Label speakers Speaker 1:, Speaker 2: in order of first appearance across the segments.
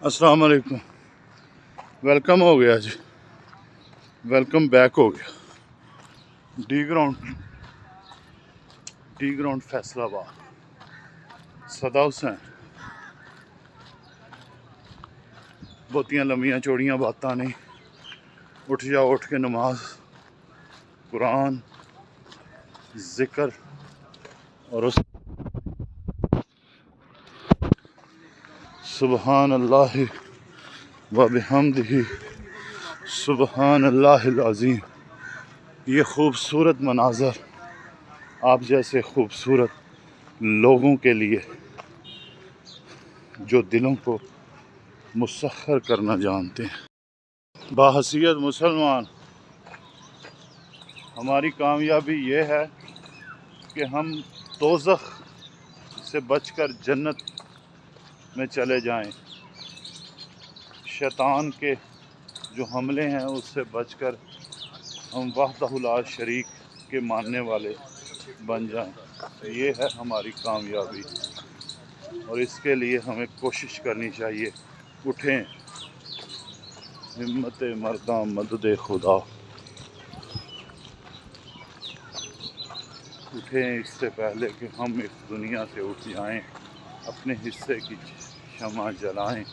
Speaker 1: अस्सलाम वालेकुम। वेलकम हो गया जी, वेलकम बैक हो गया। डी ग्राउंड फैसलाबाद, सदा हुसैन। बहुतियां लम्मियां चौड़ियां बातां नहीं, उठ जाओ, उठ के नमाज, कुरान, जिक्र और उस सुबहान अल्लाह व बिहम्दिही सुबहान अल्लाहिल अज़ीम। ये खूबसूरत मनाज़र आप जैसे खूबसूरत लोगों के लिए जो दिलों को मुसख्खर करना जानते हैं। बाहसियत मुसलमान, हमारी कामयाबी ये है कि हम दोज़ख से बचकर जन्नत में चले जाएं, शैतान के जो हमले हैं उससे बचकर हम वहदहु ला शरीक के मानने वाले बन जाएं। ये है हमारी कामयाबी और इसके लिए हमें कोशिश करनी चाहिए। उठें, हिम्मत मर्दा मदद खुदा। उठें इससे पहले कि हम इस दुनिया से उठ जाएं, अपने हिस्से की शमा जलाएं।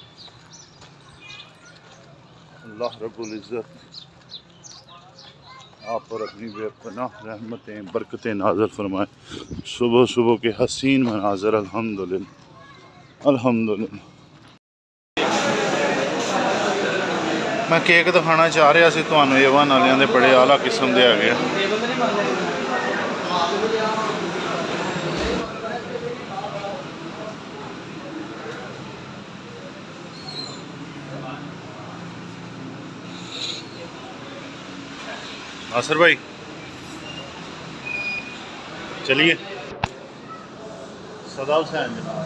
Speaker 1: अल्लाह रब्बुल इज़्ज़त आप पर अपनी बेपनाह रहमतें बरकतें नाज़िल फरमाएं। सुबह सुबह के हसीन मनाज़र अल्हम्दुलिल्लाह अल्हम्दुलिल्लाह। मैं केक दिखाना चाह रहा सी तुहानू, एवन वालियां दे बड़े आला किस्म दे हैगे। नासिर भाई चलिए। सदा हुसैन जनाब।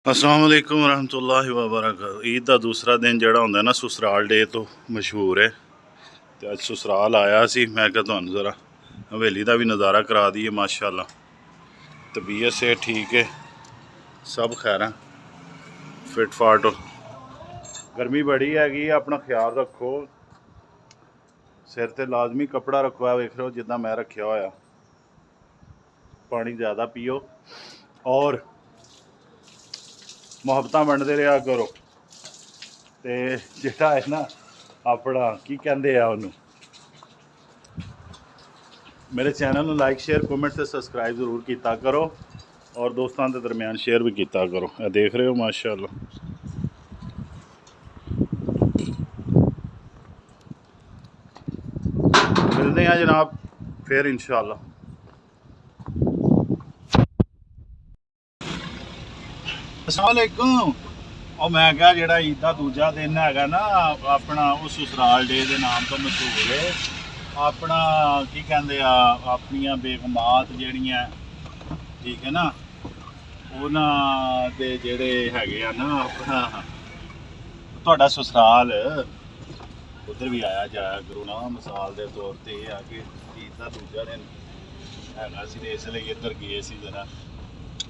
Speaker 1: अस्सलाम वालेकुम रहमतुल्लाहि व बरकातहू। ईद का दूसरा दिन जोड़ा होंदा ना ससुराल डे तो मशहूर है, तो अज ससुराल आया सी। मैं क्या तुहानू ज़रा हवेली का भी नज़ारा करा दीए। माशाअल्लाह तबीयत से ठीक है, सब खैर फिट फाट हो। गर्मी बड़ी हैगी, अपना ख्याल रखो। सिर ते लाजमी कपड़ा रखो, वेख लो जिदा मैं रखा होया। पानी ज़्यादा पियो और मुहब्बत वंडते रहा करो। ते जिहड़ा है ना अपना की कहते हैं उन्होंने, मेरे चैनल में लाइक शेयर कमेंट से सबसक्राइब जरूर किया करो और दोस्तों के दरम्यान शेयर भी किया करो। देख रहे हो माशाअल्लाह। मिलते हैं जनाब फिर इंशाअल्लाह। अस्सलाम वालेकुम। और मैं क्या जोड़ा ईद का दूजा दिन है ना अपना वो ससुराल डे के नाम तो मशहूर है। अपना की कहते अपनिया बेगमात जड़ियाँ ठीक है ना, उन्होंने जेड़े है ना अपना तुहाडा ससुराल उधर भी आया जाया करो ना। मिसाल के तौर पर यह है कि ईद का दूजा दिन है, इसलिए इधर गए सी जरा।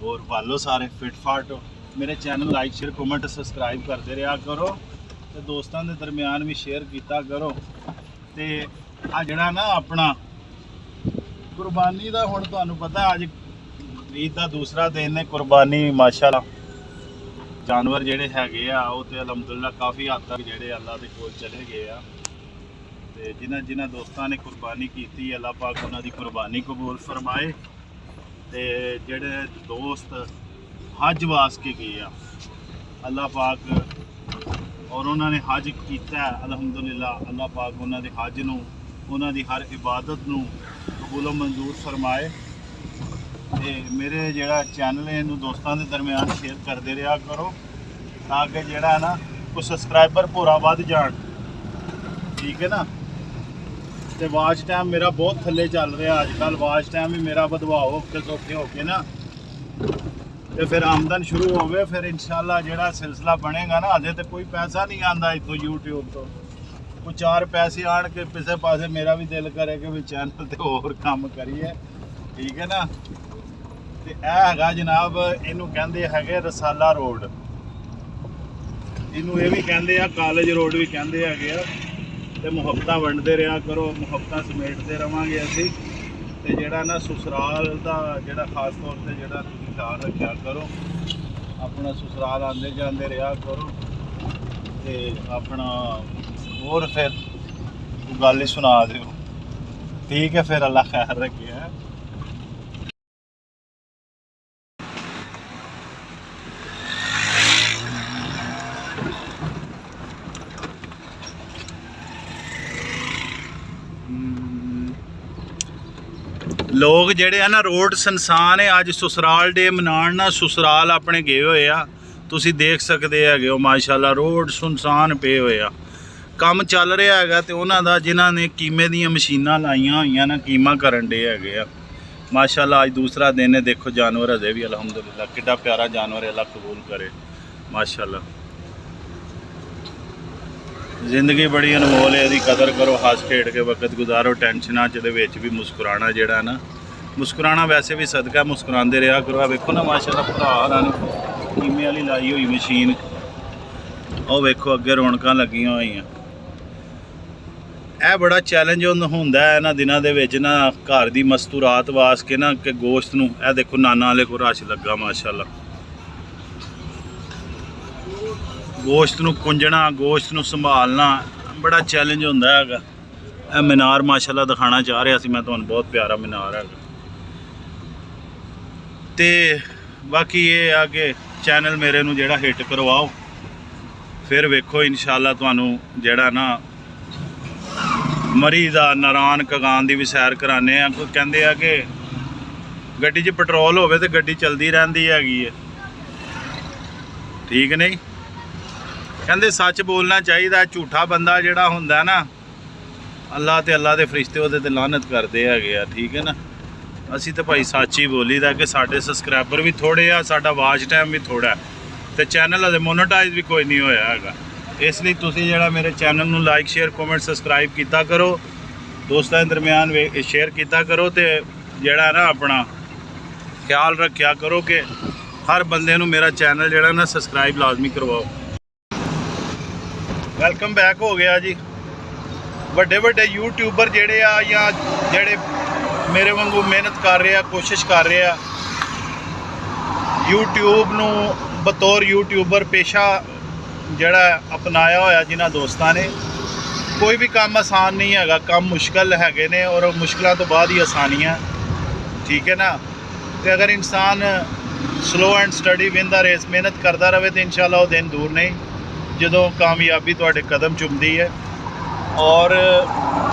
Speaker 1: और वालो सारे फिट फाट हो। मेरे channel like share comment subscribe करते रहा करो, तो दोस्तों के दरम्यान भी शेयर किया करो। तो आ जड़ा ना अपना कुर्बानी का हुण तुहानू पता अज ईद का दूसरा दिन है। कुर्बानी माशाअल्लाह जानवर जेडे हैगे आ वो तो अलहमदुलिल्लाह काफ़ी हद तक जेडे अल्लाह के कोल चले गए आ। ते जिन्हां जिन्हां दोस्तों ने कुर्बानी की अल्लाह पाक उन्हां दी कुर्बानी कबूल फरमाए। ते जेडे दोस्त हज वास्ते गए आ अल्लाह पाक और उन्होंने हज किया अलहमदुलिल्लाह, अल्लाह पाक उन्होंने हज नूं उन्हां दी हर इबादत नूं कबूल मंजूर फरमाए। ते मेरे जेड़ा चैनल है इनू दोस्तों के दरम्यान शेयर करते रहा करो, ताकि जेड़ा ना कुछ सबसक्राइबर पूरा बढ़ जान, ठीक है ना। तो वाच टाइम मेरा बहुत थले चल रहा अजकल। वाच टाइम भी मेरा बधवाओ औखे सौखे होके ना, तो फिर आमदन शुरू हो गए। फिर इंशाल्लाह जेड़ा सिलसिला बनेगा ना, अजे तो कोई पैसा नहीं आता इतों यूट्यूब तो, कुछ चार पैसे आन के पिछले पासे मेरा भी दिल करे कि भी चैनल तो और काम करिए, ठीक है ना। ਤੇ ਇਹ ਹੈਗਾ ਜਨਾਬ, ਇਹਨੂੰ ਕਹਿੰਦੇ ਹੈਗੇ ਰਸਾਲਾ ਰੋਡ, ਇਹਨੂੰ ਇਹ ਵੀ ਕਹਿੰਦੇ ਆ ਕਾਲਜ ਰੋਡ ਵੀ ਕਹਿੰਦੇ ਹੈਗੇ ਆ। ਤੇ ਮੁਹੱਬਤਾਂ ਵੰਡਦੇ ਰਿਹਾ ਕਰੋ, ਮੁਹੱਬਤਾਂ ਸਮੇਟਦੇ ਰਵਾਂਗੇ ਅਸੀਂ। ਤੇ ਜਿਹੜਾ ਨਾ ਸਸੁਰਾਲ ਦਾ ਜਿਹੜਾ ਖਾਸ ਤੌਰ ਤੇ ਜਿਹੜਾ ਤੁਸੀਂ ਖਿਆਲ ਰੱਖਿਆ ਕਰੋ, ਆਪਣਾ ਸਸੁਰਾਲ ਆਉਂਦੇ ਜਾਂਦੇ ਰਿਹਾ ਕਰੋ। ਤੇ ਆਪਣਾ ਹੋਰ ਫਿਰ ਗੱਲ ਹੀ ਸੁਣਾ ਦਿਓ, ਠੀਕ ਹੈ? ਫਿਰ ਅੱਲਾ ਖੈਰ ਰੱਖੇ ਹੈ। ਲੋਕ ਜਿਹੜੇ ਆ ਨਾ ਰੋਡ ਸੰਸਾਨ ਹੈ, ਅੱਜ ਸਸੁਰਾਲ ਡੇ ਮਨਾਉਣ ਨਾ ਸਸੁਰਾਲ ਆਪਣੇ ਗਏ ਹੋਏ ਆ। ਤੁਸੀਂ ਦੇਖ ਸਕਦੇ ਹੈਗੇ ਹੋ ਮਾਸ਼ਾਅੱਲਾ ਰੋਡ ਸੁਨਸਾਨ ਪਏ ਹੋਏ ਆ। ਕੰਮ ਚੱਲ ਰਿਹਾ ਹੈਗਾ ਤੇ ਉਹਨਾਂ ਦਾ ਜਿਨ੍ਹਾਂ ਨੇ ਕੀਮੇ ਦੀਆਂ ਮਸ਼ੀਨਾਂ ਲਾਈਆਂ ਹੋਈਆਂ ਨਾ ਕੀਮਾ ਕਰਨ ਡੇ ਹੈਗੇ ਆ ਮਾਸ਼ਾਅੱਲਾ। ਅੱਜ ਦੂਸਰਾ ਦਿਨ ਹੈ, ਦੇਖੋ ਜਾਨਵਰ ਅਜੇ ਵੀ ਅਲਹਮਦੁਲਿਲਾ ਕਿੱਡਾ ਪਿਆਰਾ ਜਾਨਵਰ ਹੈ, ਅੱਲਾ ਕਬੂਲ ਕਰੇ ਮਾਸ਼ਾਅੱਲਾ। ਜ਼ਿੰਦਗੀ ਬੜੀ ਅਨਮੋਲ ਹੈ, ਇਹਦੀ ਕਦਰ ਕਰੋ, ਹੱਸ ਖੇਡ ਕੇ ਵਕਤ ਗੁਜ਼ਾਰੋ, ਟੈਨਸ਼ਨਾਂ ਚ ਦੇ ਵਿੱਚ ਵੀ ਮੁਸਕਰਾਣਾ ਜਿਹੜਾ ਨਾ, ਮੁਸਕਰਾਣਾ ਵੈਸੇ ਵੀ ਸਦਕਾ, ਮੁਸਕਰਾਉਂਦੇ ਰਿਹਾ ਕਰੋ। ਵੇਖੋ ਨਾ ਮਾਸ਼ਾਅੱਲਾ ਭਰਾ ਹੋਰਾਂ ਨੇ ਕੀਮੇ ਵਾਲੀ ਲਾਈ ਹੋਈ ਮਸ਼ੀਨ, ਉਹ ਵੇਖੋ ਅੱਗੇ ਰੌਣਕਾਂ ਲੱਗੀਆਂ ਹੋਈਆਂ। ਇਹ ਬੜਾ ਚੈਲੰਜ ਹੁੰਦਾ ਹੈ ਇਹਨਾਂ ਦਿਨਾਂ ਦੇ ਵਿੱਚ ਨਾ, ਘਰ ਦੀ ਮਸਤੂਰਾਤ ਵਾਸ ਕੇ ਨਾ ਕਿ ਗੋਸ਼ਤ ਨੂੰ, ਇਹ ਦੇਖੋ ਨਾਨਾ ਵਾਲੇ ਕੋਲ ਰਸ਼ ਲੱਗਾ ਮਾਸ਼ਾਅੱਲਾ। ਗੋਸ਼ਤ ਨੂੰ ਕੁੰਜਣਾ, ਗੋਸ਼ਤ ਨੂੰ ਸੰਭਾਲਣਾ ਬੜਾ ਚੈਲੰਜ ਹੁੰਦਾ ਹੈਗਾ। ਇਹ ਮੀਨਾਰ ਮਾਸ਼ਾਅੱਲਾ ਦਿਖਾਣਾ ਚਾਹ ਰਿਹਾ ਸੀ ਮੈਂ ਤੁਹਾਨੂੰ, ਬਹੁਤ ਪਿਆਰਾ ਮੀਨਾਰ ਹੈਗਾ। ਤੇ ਬਾਕੀ ਇਹ ਆ ਕਿ ਚੈਨਲ ਮੇਰੇ ਨੂੰ ਜਿਹੜਾ ਹਿੱਟ ਕਰਵਾਓ, ਫਿਰ ਵੇਖੋ ਇਨਸ਼ਾਅੱਲਾ ਤੁਹਾਨੂੰ ਜਿਹੜਾ ਨਾ ਮਰੀ ਦਾ ਨਾਰਾਨ ਕਗਾਨ ਦੀ ਵੀ ਸੈਰ ਕਰਾਉਂਦੇ ਆ। ਕੋਈ ਕਹਿੰਦੇ ਆ ਕਿ ਗੱਡੀ 'ਚ ਪੈਟਰੋਲ ਹੋਵੇ ਤੇ ਗੱਡੀ ਚਲਦੀ ਰਹਿੰਦੀ ਹੈਗੀ ਹੈ, ਠੀਕ ਨਹੀਂ? ਕਹਿੰਦੇ ਸੱਚ ਬੋਲਣਾ ਚਾਹੀਦਾ, ਝੂਠਾ ਬੰਦਾ ਜਿਹੜਾ ਹੁੰਦਾ ਨਾ ਅੱਲਾ ਤੇ ਅੱਲਾ ਦੇ ਫਰਿਸ਼ਤੇ ਉਹਦੇ ਤੇ ਲਾਨਤ ਕਰਦੇ ਹੈਗੇ ਆ, ਠੀਕ ਹੈ ਨਾ? ਅਸੀਂ ਤਾਂ ਭਾਈ ਸੱਚ ਹੀ ਬੋਲੀਦਾ ਕਿ ਸਾਡੇ ਸਬਸਕ੍ਰਾਈਬਰ ਵੀ ਥੋੜ੍ਹੇ ਆ, ਸਾਡਾ ਵਾਚ ਟਾਈਮ ਵੀ ਥੋੜ੍ਹਾ, ਤੇ ਚੈਨਲ ਅਜੇ ਮੋਨੇਟਾਈਜ਼ ਵੀ ਕੋਈ ਨਹੀਂ ਹੋਇਆ ਹੈਗਾ। ਇਸ ਲਈ ਤੁਸੀਂ ਜਿਹੜਾ ਮੇਰੇ ਚੈਨਲ ਨੂੰ ਲਾਈਕ ਸ਼ੇਅਰ ਕਮੈਂਟ ਸਬਸਕ੍ਰਾਈਬ ਕੀਤਾ ਕਰੋ, ਦੋਸਤਾਂ ਦੇ ਦਰਮਿਆਨ ਸ਼ੇਅਰ ਕੀਤਾ ਕਰੋ, ਤੇ ਜਿਹੜਾ ਨਾ ਆਪਣਾ ਖਿਆਲ ਰੱਖਿਆ ਕਰੋ ਕਿ ਹਰ ਬੰਦੇ ਨੂੰ ਮੇਰਾ ਚੈਨਲ ਜਿਹੜਾ ਨਾ ਸਬਸਕ੍ਰਾਈਬ ਲਾਜ਼ਮੀ ਕਰਵਾਓ। ਵੈਲਕਮ ਬੈਕ ਹੋ ਗਿਆ ਜੀ। ਵੱਡੇ ਵੱਡੇ ਯੂਟਿਊਬਰ ਜਿਹੜੇ ਆ ਜਾਂ ਜਿਹੜੇ ਮੇਰੇ ਵਾਂਗੂ ਮਿਹਨਤ ਕਰ ਰਹੇ ਆ, ਕੋਸ਼ਿਸ਼ ਕਰ ਰਹੇ ਆ, YouTube ਨੂੰ ਬਤੌਰ ਯੂਟਿਊਬਰ ਪੇਸ਼ਾ ਜਿਹੜਾ ਅਪਣਾਇਆ ਹੋਇਆ ਜਿਨ੍ਹਾਂ ਦੋਸਤਾਂ ਨੇ, ਕੋਈ ਵੀ ਕੰਮ ਆਸਾਨ ਨਹੀਂ ਹੈਗਾ, ਕੰਮ ਮੁਸ਼ਕਲ ਹੈਗੇ ਨੇ ਔਰ ਮੁਸ਼ਕਲਾਂ ਤੋਂ ਬਾਅਦ ਹੀ ਆਸਾਨੀਆਂ, ਠੀਕ ਹੈ ਨਾ? ਤੇ ਅਗਰ ਇਨਸਾਨ slow and study win the race ਮਿਹਨਤ ਕਰਦਾ ਰਹੇ ਤੇ ਇਨਸ਼ਾਅੱਲਾ ਉਹ ਦਿਨ ਦੂਰ ਨਹੀਂ ਜਦੋਂ ਕਾਮਯਾਬੀ ਤੁਹਾਡੇ ਕਦਮ ਚੁੰਮਦੀ ਹੈ। ਔਰ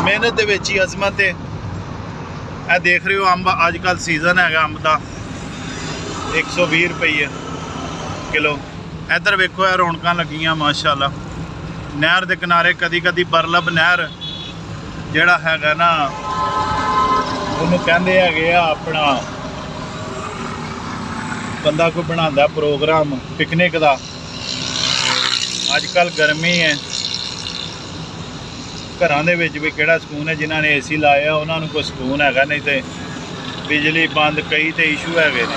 Speaker 1: ਮਿਹਨਤ ਦੇ ਵਿੱਚ ਹੀ ਅਜ਼ਮਤ ਹੈ। ਇਹ ਦੇਖ ਰਹੇ ਹੋ ਅੰਬ ਅੱਜ ਕੱਲ੍ਹ ਸੀਜ਼ਨ ਹੈਗਾ ਅੰਬ ਦਾ, 120 ਰੁਪਏ ਕਿਲੋ। ਇੱਧਰ ਵੇਖੋ ਇਹ ਰੌਣਕਾਂ ਲੱਗੀਆਂ ਮਾਸ਼ਾਅੱਲਾ। ਨਹਿਰ ਦੇ ਕਿਨਾਰੇ ਕਦੀ ਕਦੀ ਬਰਲਬ ਨਹਿਰ ਜਿਹੜਾ ਹੈਗਾ ਨਾ ਉਹਨੂੰ ਕਹਿੰਦੇ ਹੈਗੇ ਆ ਆਪਣਾ, ਬੰਦਾ ਕੋਈ ਬਣਾਉਂਦਾ ਪ੍ਰੋਗਰਾਮ ਪਿਕਨਿਕ ਦਾ। ਅੱਜ ਕੱਲ੍ਹ ਗਰਮੀ ਹੈ, ਘਰਾਂ ਦੇ ਵਿੱਚ ਵੀ ਕਿਹੜਾ ਸਕੂਨ ਹੈ, ਜਿਨ੍ਹਾਂ ਨੇ ਏਸੀ ਲਾਇਆ ਉਹਨਾਂ ਨੂੰ ਕੋਈ ਸਕੂਨ ਹੈਗਾ, ਨਹੀਂ ਤੇ ਬਿਜਲੀ ਬੰਦ, ਕਈ ਤੇ ਇਸ਼ੂ ਹੈਗੇ ਨੇ,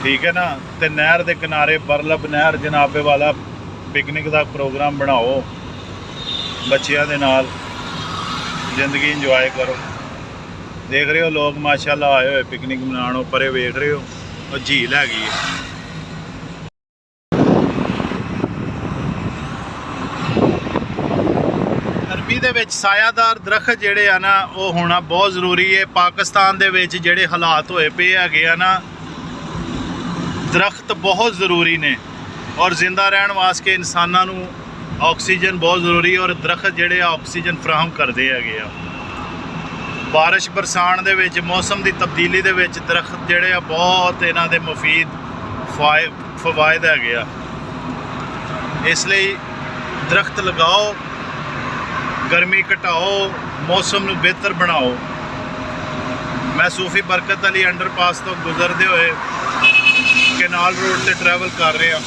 Speaker 1: ਠੀਕ ਹੈ ਨਾ? ਤੇ ਨਹਿਰ ਦੇ ਕਿਨਾਰੇ ਬਰਲਬ ਨਹਿਰ ਜਨਾਬੇ ਵਾਲਾ ਪਿਕਨਿਕ ਦਾ ਪ੍ਰੋਗਰਾਮ ਬਣਾਓ, ਬੱਚਿਆਂ ਦੇ ਨਾਲ ਜ਼ਿੰਦਗੀ ਇੰਜੋਏ ਕਰੋ। ਦੇਖ ਰਹੇ ਹੋ ਲੋਕ ਮਾਸ਼ਾਅੱਲਾ ਆਏ ਹੋਏ ਪਿਕਨਿਕ ਮਨਾਉਣ, ਪਰੇ ਵੇਖ ਰਹੇ ਹੋ ਉਹ ਝੀਲ ਹੈਗੀ ਹੈ। ਅਰਬੀ ਦੇ ਵਿੱਚ ਸਾਇਆਦਾਰ ਦਰਖਤ ਜਿਹੜੇ ਆ ਨਾ ਉਹ ਹੋਣਾ ਬਹੁਤ ਜ਼ਰੂਰੀ ਹੈ। ਪਾਕਿਸਤਾਨ ਦੇ ਵਿੱਚ ਜਿਹੜੇ ਹਾਲਾਤ ਹੋਏ ਪਏ ਹੈਗੇ ਆ ਨਾ, ਦਰਖਤ ਬਹੁਤ ਜ਼ਰੂਰੀ ਨੇ ਔਰ ਜ਼ਿੰਦਾ ਰਹਿਣ ਵਾਸਤੇ ਇਨਸਾਨਾਂ ਨੂੰ ਆਕਸੀਜਨ ਬਹੁਤ ਜ਼ਰੂਰੀ, ਔਰ ਦਰਖਤ ਜਿਹੜੇ ਆ ਆਕਸੀਜਨ ਫਰਾਹਮ ਕਰਦੇ ਹੈਗੇ ਆ। ਬਾਰਿਸ਼ ਬਰਸਾਉਣ ਦੇ ਵਿੱਚ, ਮੌਸਮ ਦੀ ਤਬਦੀਲੀ ਦੇ ਵਿੱਚ ਦਰਖਤ ਜਿਹੜੇ ਆ ਬਹੁਤ ਇਹਨਾਂ ਦੇ ਮੁਫੀਦ ਫਵਾਇਦ ਹੈਗੇ ਆ। ਇਸ ਲਈ ਦਰਖਤ ਲਗਾਓ, ਗਰਮੀ ਘਟਾਓ, ਮੌਸਮ ਨੂੰ ਬਿਹਤਰ ਬਣਾਓ। ਮੈਂ ਸੂਫੀ ਬਰਕਤ ਅਲੀ ਅੰਡਰਪਾਸ ਤੋਂ ਗੁਜ਼ਰਦੇ ਹੋਏ ਕੈਨਾਲ ਰੋਡ ਤੇ ਟਰੈਵਲ ਕਰ ਰਿਹਾ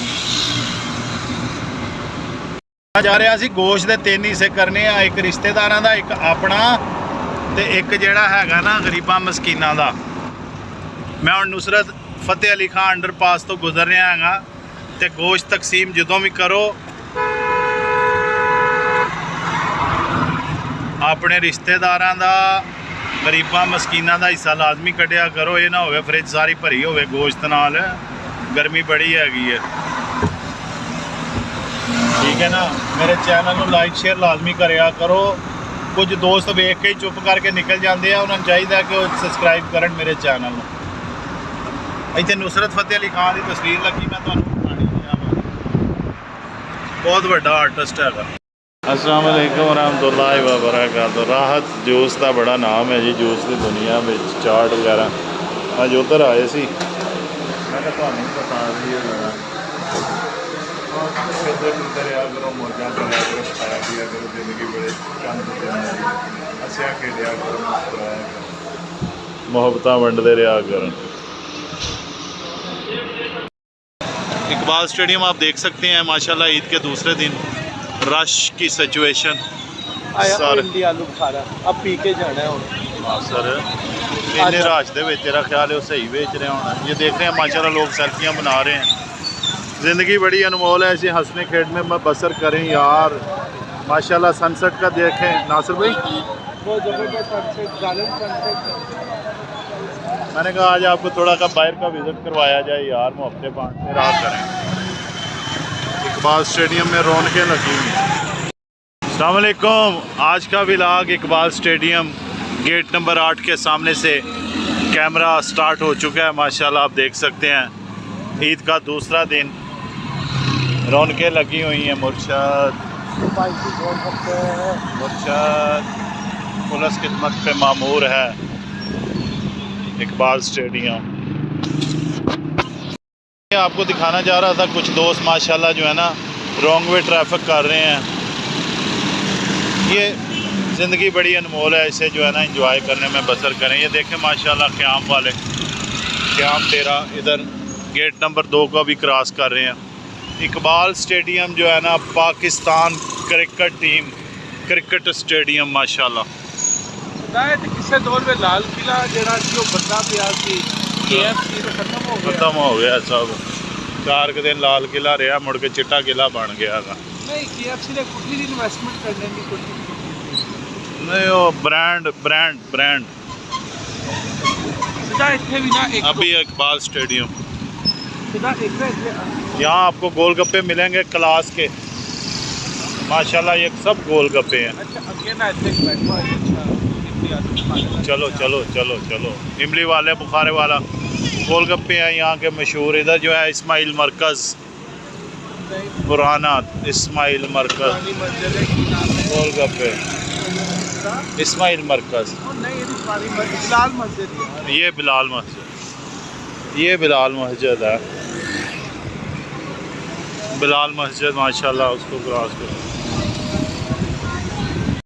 Speaker 1: ਜਾ ਰਿਹਾ ਸੀ। ਗੋਸ਼ਤ ਦੇ 3 ਹਿੱਸੇ ਕਰਨੇ ਆ, ਇੱਕ ਰਿਸ਼ਤੇਦਾਰਾਂ ਦਾ, ਇੱਕ ਆਪਣਾ ਤੇ ਇੱਕ ਜਿਹੜਾ ਹੈਗਾ ਨਾ ਗਰੀਬਾਂ ਮਸਕੀਨਾਂ ਦਾ, ਮੈਂ ਹੁਣ ਨੁਸਰਤ ਫਤਿਹ ਅਲੀ ਖਾਨ ਅੰਡਰਪਾਸ ਤੋਂ ਗੁਜ਼ਰ ਰਿਹਾ ਹੈਗਾ ਤੇ ਗੋਸ਼ਤ ਤਕਸੀਮ ਜਦੋਂ ਵੀ ਕਰੋ ਆਪਣੇ ਰਿਸ਼ਤੇਦਾਰਾਂ ਦਾ, ਗਰੀਬਾਂ ਮਸਕੀਨਾਂ ਦਾ ਹਿੱਸਾ ਲਾਜ਼ਮੀ ਕੱਢਿਆ ਕਰੋ। ਇਹ ਨਾ ਹੋਵੇ ਫਰਿੱਜ ਸਾਰੀ ਭਰੀ ਹੋਵੇ ਗੋਸ਼ਤ ਨਾਲ, ਗਰਮੀ ਬੜੀ ਹੈਗੀ ਹੈ। ਠੀਕ ਹੈ ਨਾ, ਮੇਰੇ ਚੈਨਲ ਨੂੰ ਲਾਈਕ ਸ਼ੇਅਰ ਲਾਜ਼ਮੀ ਕਰਿਆ ਕਰੋ। ਕੁਝ ਦੋਸਤ ਵੇਖ ਕੇ ਹੀ ਚੁੱਪ ਕਰਕੇ ਨਿਕਲ ਜਾਂਦੇ ਆ, ਉਹਨਾਂ ਨੂੰ ਚਾਹੀਦਾ ਕਿ ਉਹ ਸਬਸਕ੍ਰਾਈਬ ਕਰਨ ਮੇਰੇ ਚੈਨਲ ਨੂੰ। ਇੱਥੇ ਨੁਸਰਤ ਫਤਿਹ ਅਲੀ ਖਾਨ ਦੀ ਤਸਵੀਰ ਲੱਗੀ, ਮੈਂ ਤੁਹਾਨੂੰ ਦਿਖਾਣੀ ਹੈ। ਬਹੁਤ ਵੱਡਾ ਆਰਟਿਸਟ ਹੈਗਾ। अस्सलाम वालेकुम वरहमतुल्लाहि व बरकातहू। राहत जूस का बड़ा नाम है जी, जूस की दुनिया में चाट वगैरह। अज उधर आए सी, मैं बता दी करो, मौजा करा करो, खाया पिया करो, जिंदगी बड़े चंद हसिया खेलिया करो, मुस्कुराया करो, मुहब्बत वंडते रहा करो। इकबाल स्टेडियम आप देख सकते हैं माशाल्लाह, ईद के दूसरे दिन रश की सिचुएशन।
Speaker 2: सर आलू बुखारा अब पी के जाना है
Speaker 1: हाँ सर, इन्ने राश दे विच तेरा ख्याल है वो सही बेच रहे होना। ये देख रहे हैं माशाल्लाह लोग सेल्फियाँ बना रहे हैं। ज़िंदगी बड़ी अनमोल है, ऐसे हंसने खेलने में बसर करें यार। माशाल्लाह सनसेट का देखें नासिर भाई,
Speaker 2: वो जबरदस्त सनसेट, जालिम सनसेट।
Speaker 1: मैंने कहा आज आपको थोड़ा का बाहर का विज़िट करवाया जाए यार, मुहब्बतें बांटते रहा करें। इकबाल स्टेडियम में रौनकें लगी हुई हैं। अस्सलाम वालेकुम। आज का vlog Iqbal stadium gate number 8 के सामने से कैमरा स्टार्ट हो चुका है। माशाल्लाह आप देख सकते हैं ईद का दूसरा दिन, रौनकें लगी हुई हैं। मुर्शद पुलिस खिदमत पे मामूर है इकबाल स्टेडियम। आपको दिखाना जा रहा था, कुछ दोस्त माशाल्लाह जो है ना रॉन्ग वे ट्रैफिक कर रहे हैं। ये ज़िंदगी बड़ी अनमोल है, इसे जो है ना एंजॉय करने में बसर करें। ये देखें माशाल्लाह क़याम वाले, क़याम तेरा इधर गेट नंबर 2 को भी क्रॉस कर रहे हैं। इकबाल स्टेडियम जो है ना Pakistan cricket team cricket stadium माशाल्लाह।
Speaker 2: किसी दौर में लाल किला जरा जो बंदा पिया सी KFC तो
Speaker 1: खत्म हो गया सब। 4 के दिन लाल किला रहा, मुड़ के चिट्टा किला बन गया था।
Speaker 2: नहीं KFC ने कुछ भी इन्वेस्टमेंट करने की कोशिश
Speaker 1: नहीं, वो ब्रांड ब्रांड ब्रांड
Speaker 2: इतने भी ना एक
Speaker 1: अभी इकबाल स्टेडियम,
Speaker 2: एक
Speaker 1: यहाँ आपको गोलगप्पे मिलेंगे क्लास के माशाल्लाह, ये सब गोलगप्पे हैं।
Speaker 2: अच्छा अगेन आई थिंक
Speaker 1: चलो चलो चलो चलो, इमली वाले बुखारे वाला गोलगप्पे हैं यहाँ के मशहूर। इधर जो है इस्माइल मरकज़, पुराना इस्माइल मरकज़ गोलगप्पे, इस्माइल मरकज़। ये बिलाल मस्जिद, ये बिलाल मस्जिद है। बिलाल मस्जिद माशाल्लाह, उसको क्रॉस करो।